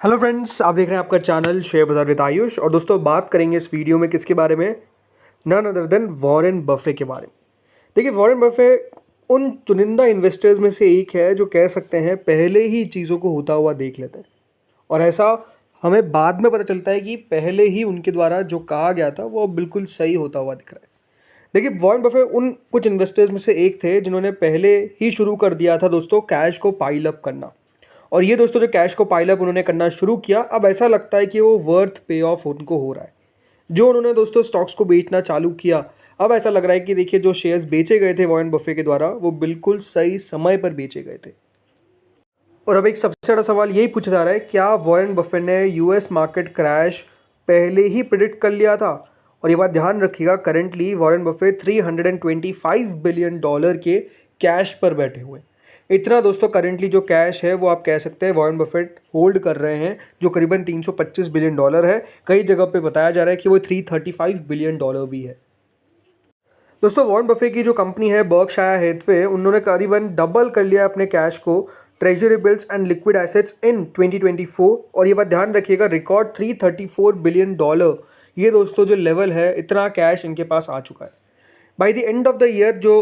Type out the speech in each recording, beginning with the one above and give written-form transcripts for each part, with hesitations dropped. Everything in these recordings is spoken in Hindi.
हेलो फ्रेंड्स, आप देख रहे हैं आपका चैनल शेयर बाजार विद आयुष। और दोस्तों, बात करेंगे इस वीडियो में किसके बारे में? None other than Warren Buffett के बारे में। देखिए, वॉरेन बफे उन चुनिंदा इन्वेस्टर्स में से एक है जो कह सकते हैं पहले ही चीज़ों को होता हुआ देख लेते हैं। और ऐसा हमें बाद में पता चलता है कि पहले ही उनके द्वारा जो कहा गया था वो बिल्कुल सही होता हुआ दिख रहा है। देखिए, वॉरेन बफे उन कुछ इन्वेस्टर्स में से एक थे जिन्होंने पहले ही शुरू कर दिया था दोस्तों कैश को पाइल अप करना। और ये दोस्तों जो कैश को पाइल अप उन्होंने करना शुरू किया, अब ऐसा लगता है कि वो वर्थ पे ऑफ उनको हो रहा है। जो उन्होंने दोस्तों स्टॉक्स को बेचना चालू किया, अब ऐसा लग रहा है कि देखिए जो शेयर्स बेचे गए थे वॉरेन बफे के द्वारा वो बिल्कुल सही समय पर बेचे गए थे। और अब एक सबसे बड़ा सवाल यही पूछा जा रहा है, क्या वॉरेन बफे ने यूएस मार्केट क्रैश पहले ही प्रिडिक्ट कर लिया था? और ये बात ध्यान रखिएगा, करेंटली वॉरेन बफे $325 बिलियन के कैश पर बैठे हुए हैं। इतना दोस्तों करेंटली जो कैश है वो आप कह सकते हैं वॉरेन बफेट होल्ड कर रहे हैं, जो करीबन $325 बिलियन है। कई जगह पे बताया जा रहा है कि वो $335 बिलियन भी है। दोस्तों, वॉरेन बफे की जो कंपनी है बर्कशायर हैथवे, उन्होंने करीबन डबल कर लिया अपने कैश को treasury bills and liquid assets in 2024। और ये बात ध्यान रखिएगा, रिकॉर्ड $334 बिलियन, ये दोस्तों जो लेवल है, इतना कैश इनके पास आ चुका है। By the end of the year जो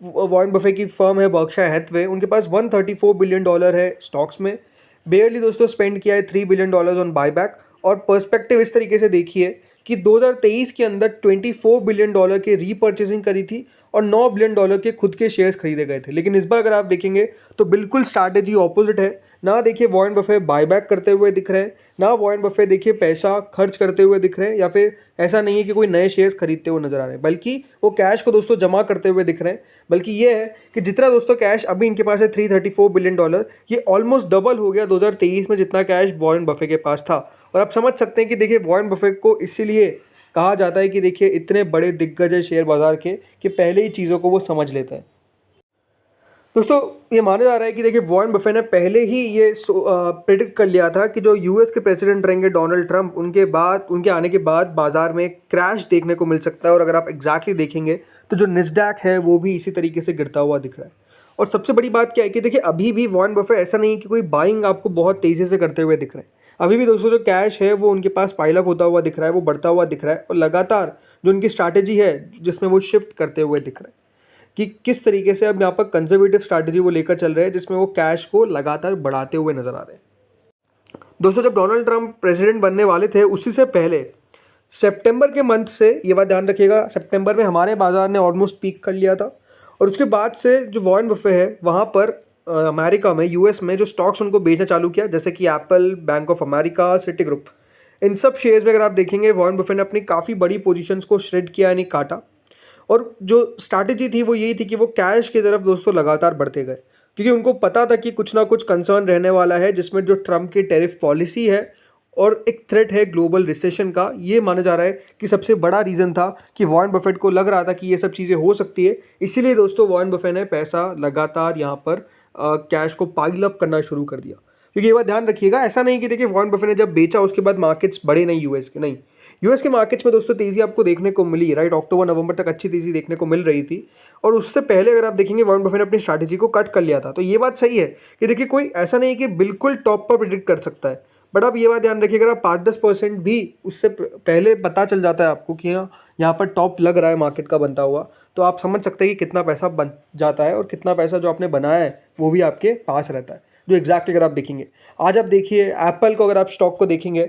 वॉरेन बफे की फर्म है बर्कशायर हैथवे, उनके पास $134 बिलियन है स्टॉक्स में। बेयरली दोस्तों स्पेंड किया है $3 बिलियन ऑन बायबैक। और पर्सपेक्टिव इस तरीके से देखिए कि 2023 के अंदर $24 बिलियन की रीपर्चेसिंग करी थी और $9 बिलियन के खुद के शेयर्स खरीदे गए थे। लेकिन इस बार अगर आप देखेंगे तो बिल्कुल स्ट्रैटेजी ऑपोजिट है। ना देखिए वॉरेन बफे बायबैक करते हुए दिख रहे हैं, ना वॉरेन बफे देखिए पैसा खर्च करते हुए दिख रहे हैं, या फिर ऐसा नहीं है कि कोई नए शेयर्स खरीदते हुए नजर आ रहे हैं, बल्कि वो कैश को दोस्तों जमा करते हुए दिख रहे हैं। बल्कि ये है कि जितना दोस्तों कैश अभी इनके पास है $334 बिलियन, ये ऑलमोस्ट डबल हो गया 2023 में जितना कैश वॉरेन बफे के पास था। और आप समझ सकते हैं कि देखिए वॉरेन बफे को इसीलिए कहा जाता है कि देखिए इतने बड़े दिग्गज है शेयर बाजार के कि पहले ही चीज़ों को वो समझ लेते हैं। दोस्तों, ये माना जा रहा है कि देखिए वॉरेन बफे ने पहले ही ये प्रेडिक्ट कर लिया था कि जो यूएस के प्रेसिडेंट रहेंगे डोनाल्ड ट्रंप, उनके आने के बाद बाजार में क्रैश देखने को मिल सकता है। और अगर आप एग्जैक्टली देखेंगे तो जो निस्डैक है वो भी इसी तरीके से गिरता हुआ दिख रहा है। और सबसे बड़ी बात क्या है कि देखिए अभी भी वॉरेन बफे ऐसा नहीं है कि कोई बाइंग आपको बहुत तेज़ी से करते हुए दिख रहे हैं। अभी भी दोस्तों जो कैश है वो उनके पास पाइल अप होता हुआ दिख रहा है, वो बढ़ता हुआ दिख रहा है। और लगातार जो उनकी स्ट्रैटेजी है जिसमें वो शिफ्ट करते हुए दिख रहा है कि किस तरीके से अब यहाँ पर कंजर्वेटिव स्ट्रैटेजी वो लेकर चल रहे हैं, जिसमें वो कैश को लगातार बढ़ाते हुए नजर आ रहे हैं। दोस्तों, जब डोनाल्ड ट्रंप प्रेसिडेंट बनने वाले थे उसी से पहले सितंबर के मंथ से, ये बात ध्यान रखिएगा, सितंबर में हमारे बाजार ने ऑलमोस्ट पीक कर लिया था। और उसके बाद से जो वॉरेन बफे है वहाँ पर अमेरिका में, यूएस में जो स्टॉक्स उनको बेचना चालू किया, जैसे कि Apple, bank of America, Citigroup, इन सब शेयर्स में अगर आप देखेंगे वॉरेन बफे ने अपनी काफ़ी बड़ी पोजीशंस को श्रेड किया, यानी काटा। और जो स्ट्रैटेजी थी वो यही थी कि वो कैश की तरफ दोस्तों लगातार बढ़ते गए, क्योंकि उनको पता था कि कुछ ना कुछ कंसर्न रहने वाला है, जिसमें जो ट्रम्प की टैरिफ पॉलिसी है और एक थ्रेट है ग्लोबल रिसेशन का। ये माना जा रहा है कि सबसे बड़ा रीज़न था कि वॉरेन बफेट को लग रहा था कि ये सब चीज़ें हो सकती है। इसीलिए दोस्तों वॉरेन बफेट ने पैसा लगातार यहाँ पर कैश को पाइल अप करना शुरू कर दिया। क्योंकि ये बात ध्यान रखिएगा, ऐसा नहीं कि देखिए वॉरेन बफेट ने जब बेचा उसके बाद मार्केट्स बढ़े नहीं यूएस के, नहीं। यूएस के मार्केट्स में दोस्तों तेज़ी आपको देखने को मिली, राइट, अक्टूबर नवंबर तक अच्छी तेज़ी देखने को मिल रही थी। और उससे पहले अगर आप देखेंगे वॉरेन बफेट ने अपनी स्ट्रैटेजी को कट कर लिया था। तो ये बात सही है कि देखिए कोई ऐसा नहीं है कि बिल्कुल टॉप पर प्रेडिक्ट कर सकता है, बट आप ये बात ध्यान रखिए, अगर आप 5-10% भी उससे पहले पता चल जाता है आपको कि हाँ यहाँ पर टॉप लग रहा है मार्केट का बनता हुआ, तो आप समझ सकते हैं कि कितना पैसा बन जाता है और कितना पैसा जो आपने बनाया है वो भी आपके पास रहता है। जो एग्जैक्टली अगर आप देखेंगे, आज आप देखिए एप्पल को, अगर आप स्टॉक को देखेंगे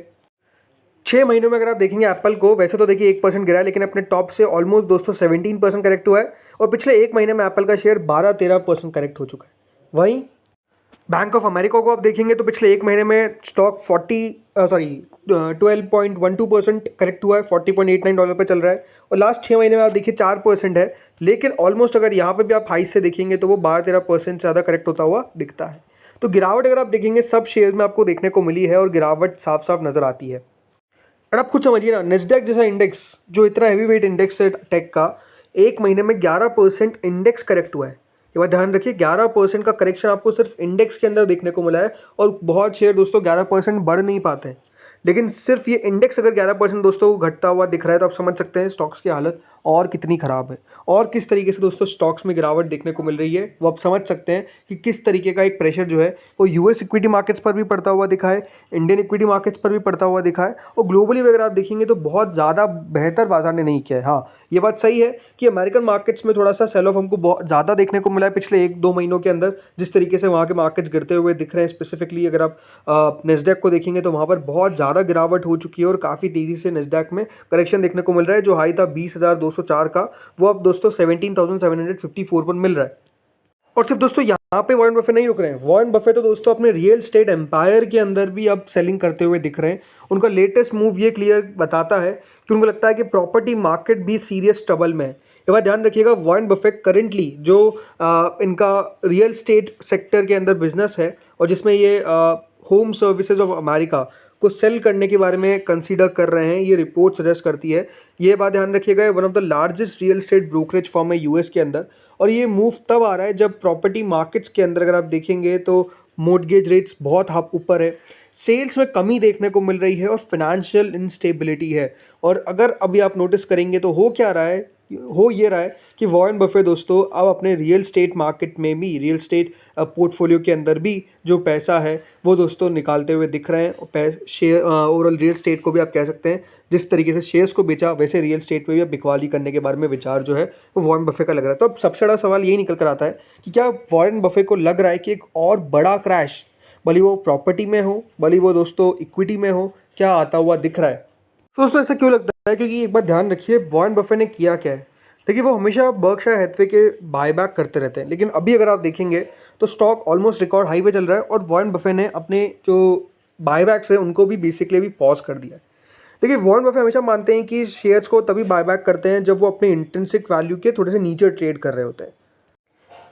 6 महीनों में अगर आप देखेंगे एप्पल को, वैसे तो देखिए 1% गिरा है, लेकिन अपने टॉप से ऑलमोस्ट दोस्तों 17% करेक्ट हुआ है। और पिछले एक महीने में एप्पल का शेयर 12-13% करेक्ट हो चुका है। वहीं बैंक ऑफ अमेरिका को आप देखेंगे तो पिछले एक महीने में स्टॉक 12.12% करेक्ट हुआ है, $40.89 पे चल रहा है। और लास्ट 6 महीने में आप देखिए 4% है, लेकिन ऑलमोस्ट अगर यहाँ पे भी आप हाई से देखेंगे तो वो 12-13% से ज़्यादा करेक्ट होता हुआ दिखता है। तो गिरावट अगर आप देखेंगे सब शेयर्स में आपको देखने को मिली है, और गिरावट साफ साफ नज़र आती है। और आप खुद समझिए ना, नेस्डैक जैसा इंडेक्स जो इतना हैवी वेट इंडेक्स है टेक का, एक महीने में 11% इंडेक्स करेक्ट हुआ है। ये बात ध्यान रखिए, 11% का करेक्शन आपको सिर्फ इंडेक्स के अंदर देखने को मिला है। और बहुत शेयर दोस्तों 11% बढ़ नहीं पाते हैं। लेकिन सिर्फ ये इंडेक्स अगर 11% दोस्तों घटता हुआ दिख रहा है तो आप समझ सकते हैं स्टॉक्स की हालत और कितनी ख़राब है और किस तरीके से दोस्तों स्टॉक्स में गिरावट देखने को मिल रही है। वो आप समझ सकते हैं कि किस तरीके का एक प्रेशर जो है वो यूएस इक्विटी मार्केट्स पर भी पड़ता हुआ दिखा है, इंडियन इक्विटी मार्केट्स पर भी पड़ता हुआ दिखा है और ग्लोबली अगर आप देखेंगे तो बहुत ज़्यादा बेहतर बाजार ने नहीं किया है। हाँ, ये बात सही है कि अमेरिकन मार्केट्स में थोड़ा सा सेल ऑफ हमको बहुत ज़्यादा देखने को मिला है पिछले 1-2 महीनों के अंदर, जिस तरीके से वहाँ के मार्केट्स गिरते हुए दिख रहे हैं। स्पेसिफिकली अगर आप नेस्डैक को देखेंगे तो वहाँ पर बहुत ज़्यादा गिरावट हो चुकी है और काफ़ी तेज़ी से नेस्डैक में करेक्शन देखने को मिल रहा है। जो हाई था 20,204 का, वो अब दोस्तों 17,754 पर मिल रहा है। और सिर्फ दोस्तों यहाँ पे वॉरेन बफे नहीं रुक रहे हैं, वॉरेन बफे तो दोस्तों अपने रियल स्टेट एम्पायर के अंदर भी अब सेलिंग करते हुए दिख रहे हैं। उनका लेटेस्ट मूव ये क्लियर बताता है कि उनको लगता है कि प्रॉपर्टी मार्केट भी सीरियस ट्रबल में है। ये बात ध्यान रखिएगा, वॉरेन बफे करेंटली जो इनका रियल स्टेट सेक्टर के अंदर बिजनेस है और जिसमें ये होम सर्विसेज ऑफ अमेरिका को सेल करने के बारे में कंसीडर कर रहे हैं, ये रिपोर्ट सजेस्ट करती है। ये बात ध्यान रखिएगा, one of the largest real estate brokerage firm है यूएस के अंदर और ये मूव तब आ रहा है जब प्रॉपर्टी मार्केट्स के अंदर अगर आप देखेंगे तो मॉर्गेज रेट्स बहुत ऊपर है, सेल्स में कमी देखने को मिल रही है और फिनेंशियल इंस्टेबिलिटी है। और अगर अभी आप नोटिस करेंगे तो हो क्या रहा है, हो ये रहा है कि वॉरेन बफे दोस्तों अब अपने रियल स्टेट मार्केट में भी, रियल स्टेट पोर्टफोलियो के अंदर भी जो पैसा है वो दोस्तों निकालते हुए दिख रहे हैं। और शेयर ओवरऑल रियल स्टेट को भी आप कह सकते हैं, जिस तरीके से शेयर्स को बेचा वैसे रियल स्टेट पे भी अब बिकवाली करने के बारे में विचार जो है वो वॉरेन बफे का लग रहा है। तो अब सबसे बड़ा सवाल यही निकल कर आता है कि क्या वॉरेन बफे को लग रहा है कि एक और बड़ा क्रैश, भले वो प्रॉपर्टी में हो भले वो दोस्तों इक्विटी में हो, क्या आता हुआ दिख रहा है। तो दोस्तों ऐसा क्यों लगता है, क्योंकि एक बात ध्यान रखिए, वॉरेन बफे ने किया क्या है। देखिए वो हमेशा बर्कशायर हैथवे के बायबैक करते रहते हैं, लेकिन अभी अगर आप देखेंगे तो स्टॉक ऑलमोस्ट रिकॉर्ड हाई पे चल रहा है और वॉरेन बफे ने अपने जो बायबैक्स है उनको भी बेसिकली भी पॉज कर दिया है। देखिए वॉरेन बफे हमेशा मानते हैं कि शेयर्स को तभी बायबैक करते हैं जब वो अपने इंट्रिंसिक वैल्यू के थोड़े से नीचे ट्रेड कर रहे होते हैं।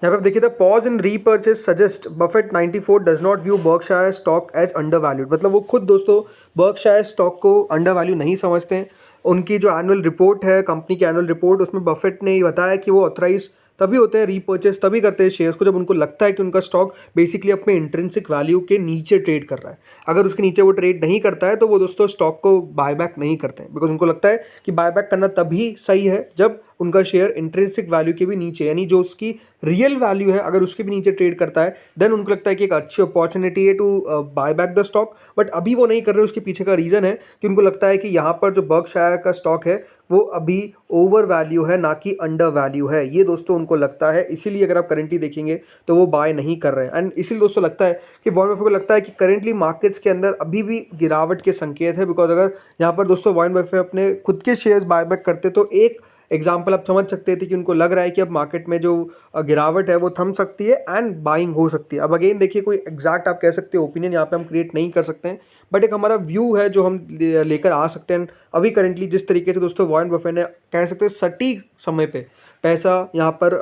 यहाँ पे आप देखिए, the pause in repurchase suggest Buffett 94 does not view Berkshire stock as undervalued. मतलब वो खुद दोस्तों बर्कशायर स्टॉक को अंडर वैल्यू नहीं समझते हैं। उनकी जो एनुअल रिपोर्ट है, कंपनी की एनुअल रिपोर्ट, उसमें बफेट ने ये बताया कि वो ऑथराइज तभी होते हैं, रीपर्चेज तभी करते हैं शेयर्स को जब उनको लगता है कि उनका स्टॉक बेसिकली अपने इंट्रिंसिक वैल्यू के नीचे ट्रेड कर रहा है। अगर उसके नीचे वो ट्रेड नहीं करता है तो वो दोस्तों स्टॉक को बायबैक नहीं करते हैं, बिकॉज उनको लगता है कि बायबैक करना तभी सही है जब उनका शेयर इंट्रिंसिक वैल्यू के भी नीचे, यानी जो उसकी रियल वैल्यू है अगर उसके भी नीचे ट्रेड करता है, देन उनको लगता है कि एक अच्छी अपॉर्चुनिटी है to buy back the stock. But अभी वो नहीं कर रहे। उसके पीछे का रीज़न है कि उनको लगता है कि यहाँ पर जो बर्कशायर का स्टॉक है वो अभी ओवर वैल्यू है, ना कि अंडर वैल्यू है। ये दोस्तों उनको लगता है, इसीलिए अगर आप करेंटली देखेंगे तो वो बाय नहीं कर रहे हैं। एंड इसीलिए दोस्तों लगता है कि वॉरेन बफे को लगता है कि करेंटली मार्केट्स के अंदर अभी भी गिरावट के संकेत है, बिकॉज अगर यहाँ पर दोस्तों वॉरेन बफे अपने खुद के शेयर्स बायबैक करते तो एक एग्जाम्पल आप समझ सकते थे कि उनको लग रहा है कि अब मार्केट में जो गिरावट है वो थम सकती है एंड बाइंग हो सकती है। अब अगेन देखिए, कोई एग्जैक्ट आप कह सकते हो ओपिनियन यहाँ पे हम क्रिएट नहीं कर सकते हैं, बट एक हमारा व्यू है जो हम लेकर आ सकते हैं। अभी करेंटली जिस तरीके से दोस्तों वॉरेन बफे ने कह सकते हैं सटीक समय पे पैसा यहाँ पर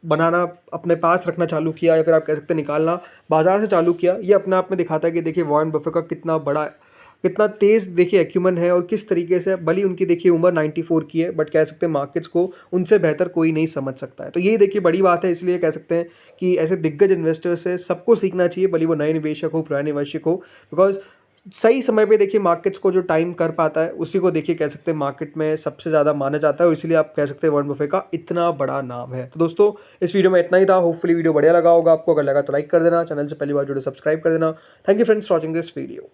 बनाना, अपने पास रखना चालू किया, या फिर आप कह सकते हैं निकालना बाजार से चालू किया, ये अपने आप में दिखाता है कि देखिए वॉरेन बफे का कितना बड़ा, कितना तेज़ देखिए एक्यूमन है और किस तरीके से, भली उनकी देखिए उम्र 94 की है, बट कह सकते हैं मार्केट्स को उनसे बेहतर कोई नहीं समझ सकता है। तो यही देखिए बड़ी बात है, इसलिए कह सकते हैं कि ऐसे दिग्गज इन्वेस्टर्स से सबको सीखना चाहिए, भली वो नए निवेशक हो पुराने निवेशक हो, बिकॉज सही समय पे देखिए मार्केट्स को जो टाइम कर पाता है उसी को देखिए कह सकते हैं मार्केट में सबसे ज़्यादा माना जाता है, और इसलिए आप कह सकते हैं वॉरेन बफे का इतना बड़ा नाम है। तो दोस्तों इस वीडियो में इतना ही था। होपफुली वीडियो बढ़िया लगा होगा आपको। अगर लगा तो लाइक कर देना, चैनल से पहली बार जुड़े सब्सक्राइब कर देना। Thank you friends for watching this video.